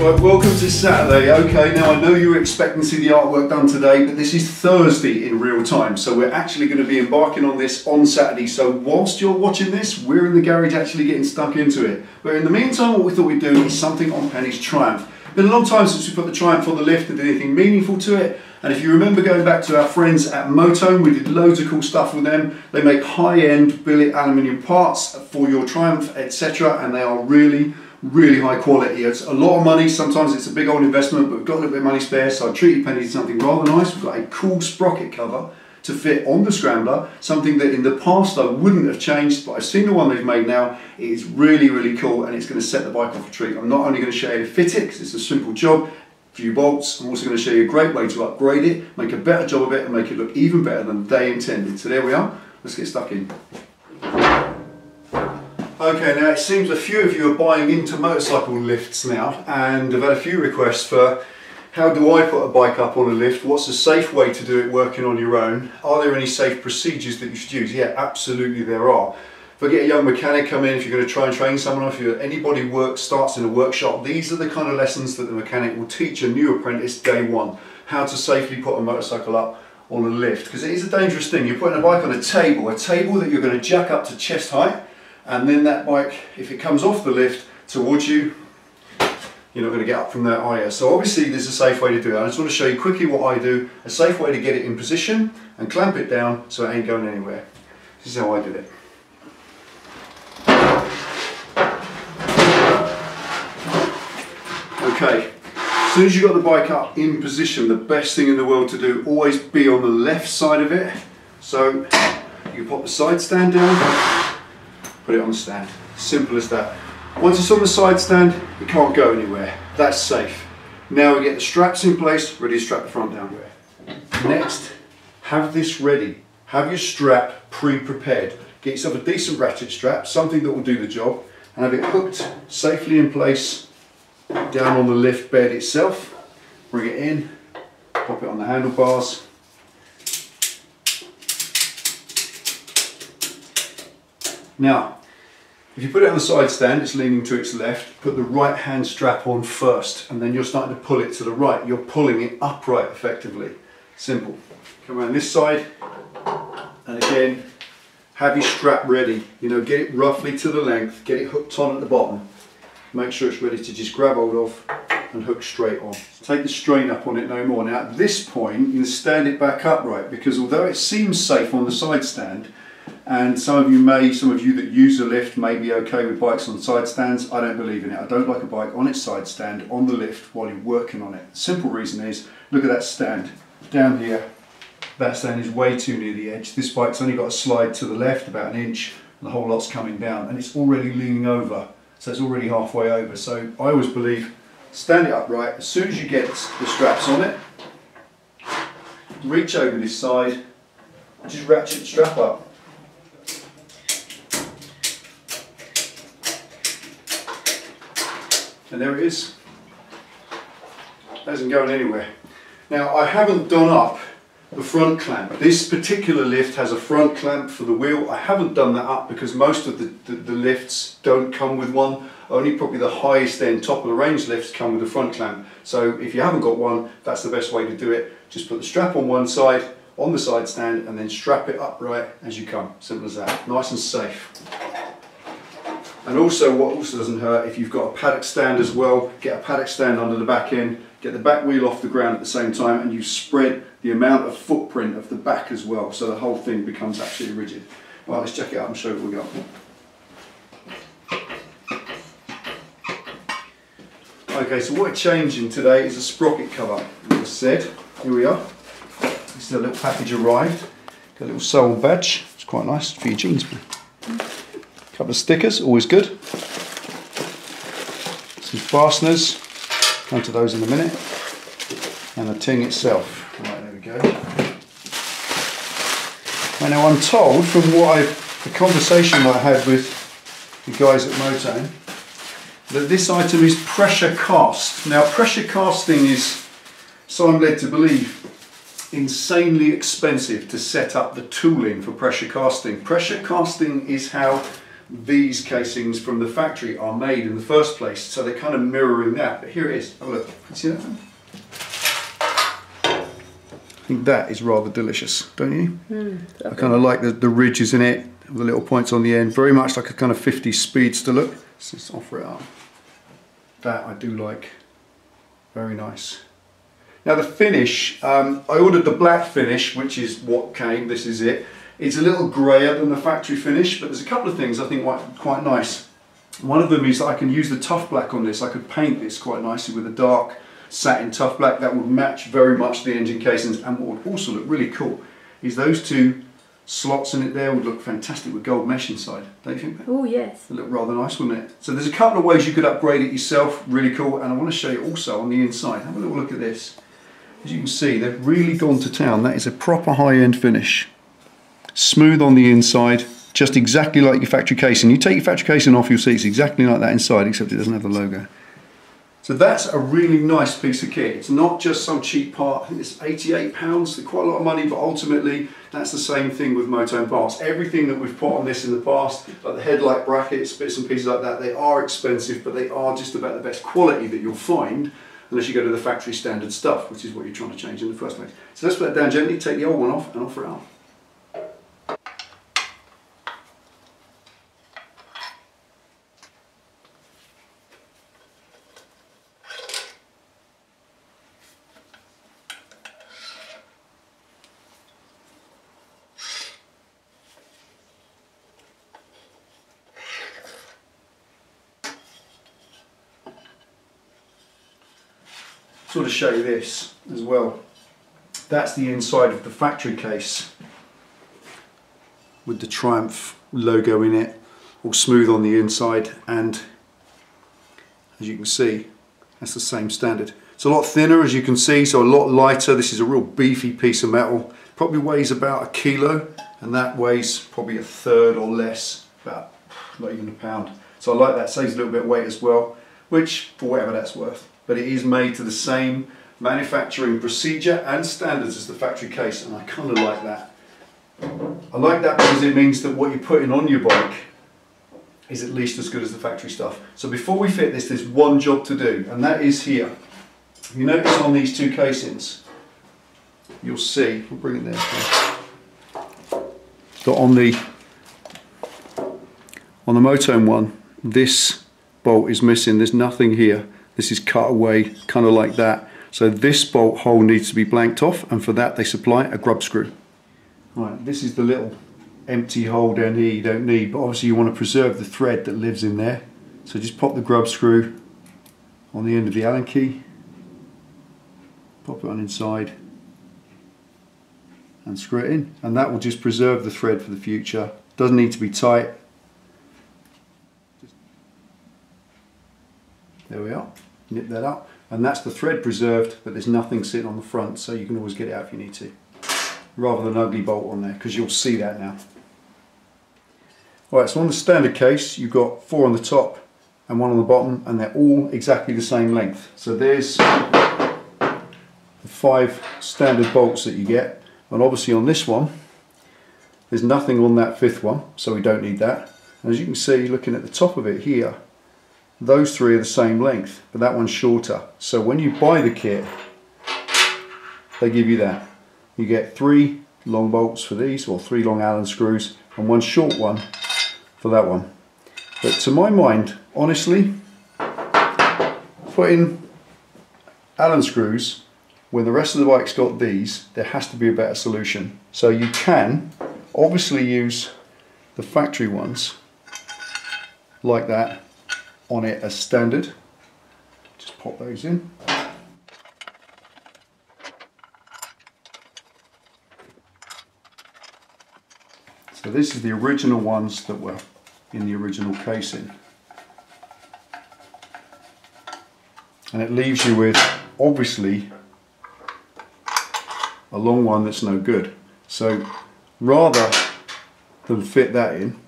Right, welcome to Saturday. Okay, now I know you were expecting to see the artwork done today, but this is Thursday in real time, so we're actually going to be embarking on this on Saturday. So whilst you're watching this, we're in the garage actually getting stuck into it. But in the meantime, what we thought we'd do is something on Penny's Triumph. Been a long time since we put the Triumph on the lift and did anything meaningful to it. And if you remember going back to our friends at Motone, we did loads of cool stuff with them. They make high-end billet aluminium parts for your Triumph, etc. And they are really high quality. It's a lot of money, sometimes it's a big old investment, but we've got a little bit of money spare, so I treated Penny to something rather nice. We've got a cool sprocket cover to fit on the Scrambler, something that in the past I wouldn't have changed, but I've seen the one they've made now. It is really cool, and it's going to set the bike off a treat. I'm not only going to show you how to fit it, because it's a simple job, a few bolts. I'm also going to show you a great way to upgrade it, make a better job of it, and make it look even better than they intended. So there we are, let's get stuck in. Okay, now it seems a few of you are buying into motorcycle lifts now, and I've had a few requests for how do I put a bike up on a lift, what's a safe way to do it working on your own, are there any safe procedures that you should use? Yeah, absolutely there are. If I get a young mechanic come in, if you're going to try and train someone, if anybody starts in a workshop, these are the kind of lessons that the mechanic will teach a new apprentice day one, how to safely put a motorcycle up on a lift, because it is a dangerous thing. You're putting a bike on a table that you're going to jack up to chest height, and then that bike, if it comes off the lift towards you, you're not going to get up from there, are you? So obviously there's a safe way to do it. I just want to show you quickly what I do, a safe way to get it in position and clamp it down so it ain't going anywhere. This is how I did it. Okay, as soon as you've got the bike up in position, the best thing in the world to do, always be on the left side of it. So you pop the side stand down, put it on the stand. Simple as that. Once it's on the side stand, it can't go anywhere. That's safe. Now we get the straps in place, ready to strap the front down. Next, have this ready. Have your strap pre-prepared. Get yourself a decent ratchet strap, something that will do the job, and have it hooked safely in place down on the lift bed itself. Bring it in, pop it on the handlebars. Now, if you put it on the side stand, it's leaning to its left, put the right hand strap on first, and then you're starting to pull it to the right. You're pulling it upright effectively. Simple. Come around this side, and again, have your strap ready. You know, get it roughly to the length, get it hooked on at the bottom. Make sure it's ready to just grab hold of and hook straight on. Take the strain up on it no more. Now at this point, you can stand it back upright, because although it seems safe on the side stand, and some of you that use a lift may be okay with bikes on side stands, I don't believe in it. I don't like a bike on its side stand on the lift while you're working on it. The simple reason is, look at that stand down here. That stand is way too near the edge. This bike's only got a slide to the left about an inch, and the whole lot's coming down, and it's already leaning over, so it's already halfway over. So I always believe, stand it upright. As soon as you get the straps on it, reach over this side, just ratchet the strap up. And there it is. That isn't going anywhere. Now I haven't done up the front clamp. This particular lift has a front clamp for the wheel. I haven't done that up because most of the lifts don't come with one. Only probably the highest end, top of the range lifts come with a front clamp. So if you haven't got one, that's the best way to do it. Just put the strap on one side, on the side stand, and then strap it upright as you come. Simple as that. Nice and safe. And also, what also doesn't hurt, if you've got a paddock stand as well, get a paddock stand under the back end, get the back wheel off the ground at the same time, and you spread the amount of footprint of the back as well, so the whole thing becomes absolutely rigid. Right, let's check it out and show you what we got. Okay, so what we're changing today is a sprocket cover. As I said, here we are. This is a little package arrived. Got a little sole badge. It's quite nice for your jeans. Couple of stickers, always good. Some fasteners, come to those in a minute. And the ting itself. Right, there we go. And now I'm told from the conversation that I had with the guys at Motone, that this item is pressure cast. Now pressure casting is, so I'm led to believe, insanely expensive to set up the tooling for pressure casting. Pressure casting is how these casings from the factory are made in the first place, so they're kind of mirroring that. But here it is. Oh look, you see that? I think that is rather delicious, don't you? I kind of like the ridges in it, the little points on the end, very much like a kind of 50s speedster look. Let's just offer it up. That I do like. Very nice. Now the finish, I ordered the black finish, which is what came. This is it. It's a little grayer than the factory finish, but there's a couple of things I think quite nice. One of them is that I can use the tough black on this. I could paint this quite nicely with a dark satin tough black. That would match very much the engine casings, and what would also look really cool is those two slots in it there would look fantastic with gold mesh inside, don't you think? Oh yes. It'd look rather nice, wouldn't it? So there's a couple of ways you could upgrade it yourself, really cool, and I want to show you also on the inside. Have a little look at this. As you can see, they've really gone to town. That is a proper high-end finish. Smooth on the inside, just exactly like your factory casing. You take your factory casing off, you'll see it's exactly like that inside, except it doesn't have the logo. So that's a really nice piece of kit. It's not just some cheap part. I think it's £88. They're quite a lot of money, but ultimately that's the same thing with Motone parts. Everything that we've put on this in the past, like the headlight brackets, bits and pieces like that, they are expensive, but they are just about the best quality that you'll find unless you go to the factory standard stuff, which is what you're trying to change in the first place. So let's put that down gently, take the old one off and offer it up. Sort of show you this as well. That's the inside of the factory case with the Triumph logo in it, all smooth on the inside, and as you can see, that's the same standard. It's a lot thinner, as you can see, so a lot lighter. This is a real beefy piece of metal. Probably weighs about 1 kilo, and that weighs probably 1/3 or less, about not even a pound. So I like that, saves a little bit of weight as well, which for whatever that's worth. But it is made to the same manufacturing procedure and standards as the factory case, and I kind of like that. I like that because it means that what you're putting on your bike is at least as good as the factory stuff. So before we fit this, there's one job to do, and that is here. You notice on these two casings, you'll see, we'll bring it there, that on the Motone one, this bolt is missing. There's nothing here. This is cut away, kind of like that. So this bolt hole needs to be blanked off, and for that they supply a grub screw. Right, this is the little empty hole down here you don't need, but obviously you want to preserve the thread that lives in there. So just pop the grub screw on the end of the Allen key, pop it on inside, and screw it in, and that will just preserve the thread for the future. Doesn't need to be tight. There we are, nip that up, and that's the thread preserved, but there's nothing sitting on the front, so you can always get it out if you need to, rather than an ugly bolt on there, because you'll see that now. Alright, so on the standard case you've got 4 on the top and 1 on the bottom, and they're all exactly the same length. So there's the 5 standard bolts that you get, and obviously on this one there's nothing on that 5th one, so we don't need that. And as you can see, looking at the top of it here, those 3 are the same length, but that one's shorter. So when you buy the kit, they give you that. You get 3 long bolts for these, or 3 long Allen screws, and 1 short one for that one. But to my mind, honestly, putting Allen screws when the rest of the bike's got these, there has to be a better solution. So you can obviously use the factory ones like that on it as standard. Just pop those in. So this is the original ones that were in the original casing. And it leaves you with, obviously, a long one that's no good. So rather than fit that in,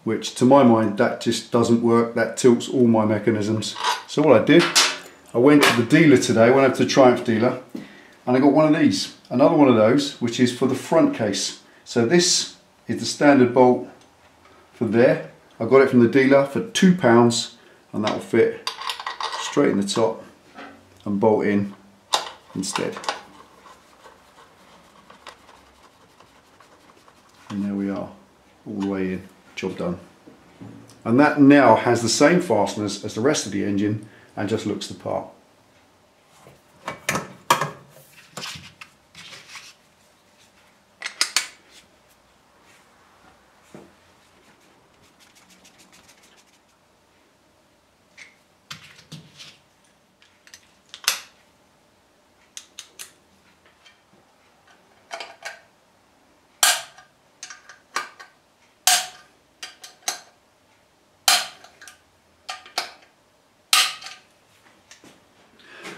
which to my mind that just doesn't work, that tilts all my mechanisms. So what I did, I went to the dealer today, went up to the Triumph dealer, and I got one of these, another one of those, which is for the front case. So this is the standard bolt for there, I got it from the dealer for £2 and that will fit straight in the top and bolt in instead. And there we are, all the way in, job done. And that now has the same fasteners as the rest of the engine and just looks the part.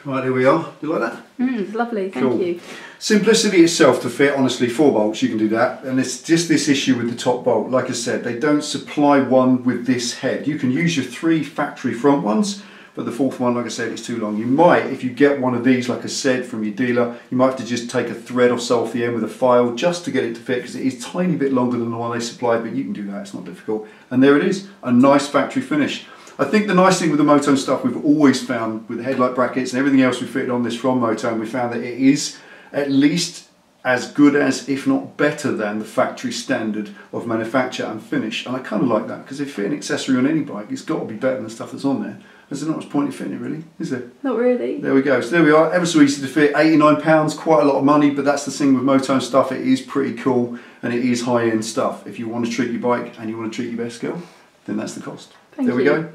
Right, here we are. Do you like that? It's lovely, thank you. Simplicity itself to fit, honestly, 4 bolts, you can do that. And it's just this issue with the top bolt. Like I said, they don't supply one with this head. You can use your 3 factory front ones, but the 4th one, like I said, is too long. You might, if you get one of these, like I said, from your dealer, you might have to just take a thread or so off the end with a file just to get it to fit, because it is a tiny bit longer than the one they supply, but you can do that, it's not difficult. And there it is, a nice factory finish. I think the nice thing with the Motone stuff we've always found with the headlight brackets and everything else we fitted on this from Motone, we found that it is at least as good as, if not better than, the factory standard of manufacture and finish. And I kind of like that, because if you fit an accessory on any bike, it's got to be better than the stuff that's on there. There's not much point in fitting it, really, is there? Not really. There we go. So there we are, ever so easy to fit, £89, quite a lot of money, but that's the thing with Motone stuff, it is pretty cool and it is high-end stuff. If you want to treat your bike and you want to treat your best girl, then that's the cost. Thank there we you. go.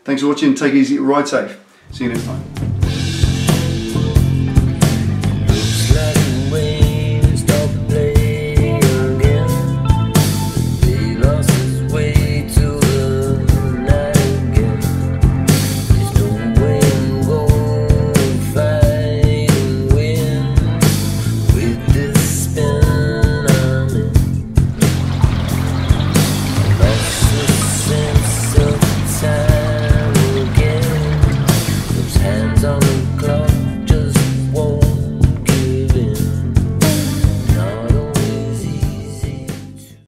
Thanks for watching, take it easy, ride safe. See you next time.